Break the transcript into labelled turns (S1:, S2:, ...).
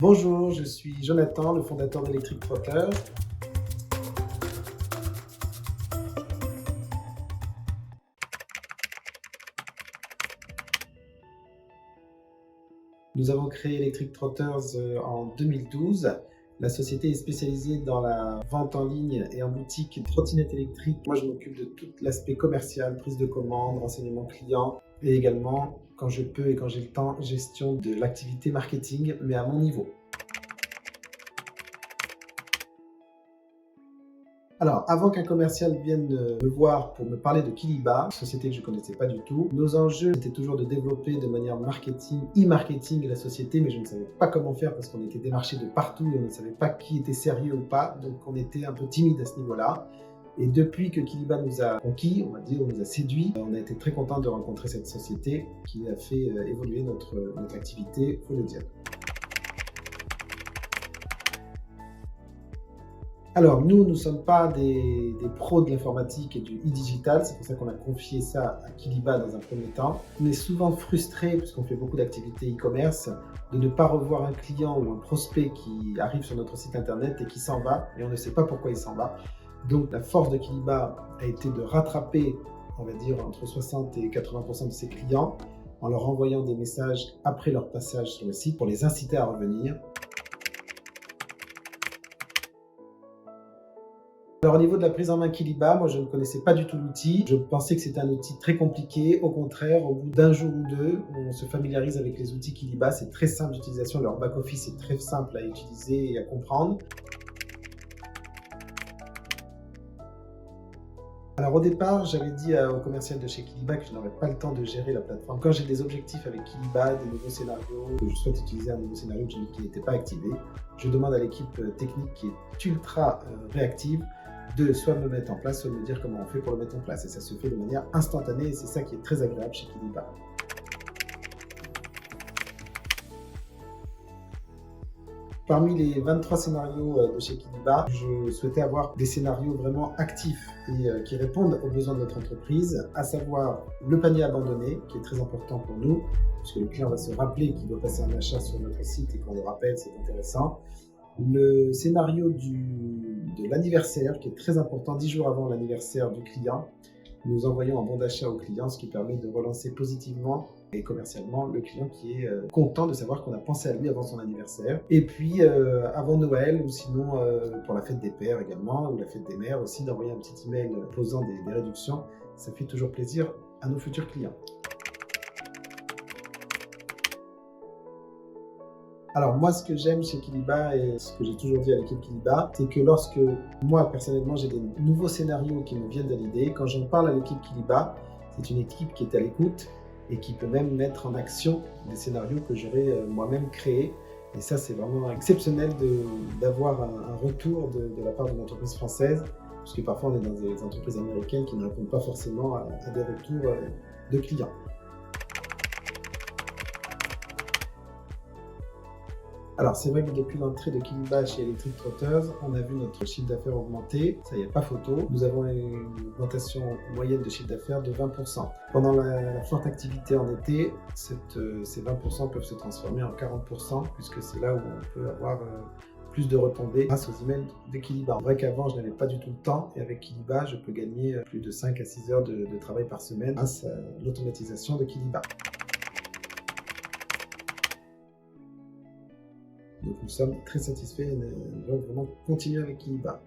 S1: Bonjour, je suis Jonathan, le fondateur d'Electric Trotters. Nous avons créé Electric Trotters en 2012. La société est spécialisée dans la vente en ligne et en boutique de trottinettes électriques. Moi, je m'occupe de tout l'aspect commercial, prise de commande, renseignement client et également, quand je peux et quand j'ai le temps, gestion de l'activité marketing, mais à mon niveau. Alors, avant qu'un commercial vienne me voir pour me parler de Kiliba, une société que je ne connaissais pas du tout, nos enjeux étaient toujours de développer de manière marketing, e-marketing la société, mais je ne savais pas comment faire parce qu'on était démarché de partout et on ne savait pas qui était sérieux ou pas, donc on était un peu timide à ce niveau-là. Et depuis que Kiliba nous a conquis, on va dire, on nous a séduits, on a été très content de rencontrer cette société qui a fait évoluer notre activité, il faut le dire. Alors, nous ne sommes pas des pros de l'informatique et du e-digital, c'est pour ça qu'on a confié ça à Kiliba dans un premier temps. On est souvent frustré, puisqu'on fait beaucoup d'activités e-commerce, de ne pas revoir un client ou un prospect qui arrive sur notre site internet et qui s'en va, et on ne sait pas pourquoi il s'en va. Donc, la force de Kiliba a été de rattraper, on va dire, entre 60 et 80% de ses clients en leur envoyant des messages après leur passage sur le site pour les inciter à revenir. Alors au niveau de la prise en main Kiliba, moi je ne connaissais pas du tout l'outil. Je pensais que c'était un outil très compliqué. Au contraire, au bout d'un jour ou deux, on se familiarise avec les outils Kiliba. C'est très simple d'utilisation. Leur back-office est très simple à utiliser et à comprendre. Alors au départ, j'avais dit au commercial de chez Kiliba que je n'aurais pas le temps de gérer la plateforme. Quand j'ai des objectifs avec Kiliba, des nouveaux scénarios, que je souhaite utiliser un nouveau scénario qui n'était pas activé, je demande à l'équipe technique qui est ultra réactive de soit me mettre en place, soit me dire comment on fait pour le mettre en place. Et ça se fait de manière instantanée et c'est ça qui est très agréable chez Kiliba. Parmi les 23 scénarios de chez Kiliba, je souhaitais avoir des scénarios vraiment actifs et qui répondent aux besoins de notre entreprise, à savoir le panier abandonné, qui est très important pour nous, puisque le client va se rappeler qu'il doit passer un achat sur notre site et qu'on le rappelle, c'est intéressant. Le scénario de l'anniversaire, qui est très important, 10 jours avant l'anniversaire du client, nous envoyons un bon d'achat au client, ce qui permet de relancer positivement et commercialement le client qui est content de savoir qu'on a pensé à lui avant son anniversaire. Et puis avant Noël, ou sinon pour la fête des pères également, ou la fête des mères aussi, d'envoyer un petit email posant des réductions. Ça fait toujours plaisir à nos futurs clients. Alors moi, ce que j'aime chez Kiliba et ce que j'ai toujours dit à l'équipe Kiliba, c'est que lorsque moi, personnellement, j'ai des nouveaux scénarios qui me viennent de l'idée, quand j'en parle à l'équipe Kiliba, c'est une équipe qui est à l'écoute et qui peut même mettre en action des scénarios que j'aurais moi-même créés. Et ça, c'est vraiment exceptionnel d'avoir un retour de la part d'une entreprise française, parce que parfois on est dans des entreprises américaines qui ne répondent pas forcément à des retours de clients. Alors, c'est vrai que depuis l'entrée de Kiliba chez Electric Trotters, on a vu notre chiffre d'affaires augmenter. Ça, il n'y a pas photo. Nous avons une augmentation moyenne de chiffre d'affaires de 20%. Pendant la forte activité en été, ces 20% peuvent se transformer en 40%, puisque c'est là où on peut avoir plus de retombées grâce aux emails de Kiliba. C'est vrai qu'avant, je n'avais pas du tout le temps, et avec Kiliba, je peux gagner plus de 5 à 6 heures de travail par semaine grâce à l'automatisation de Kiliba. Donc nous sommes très satisfaits et nous allons vraiment continuer avec Kiliba.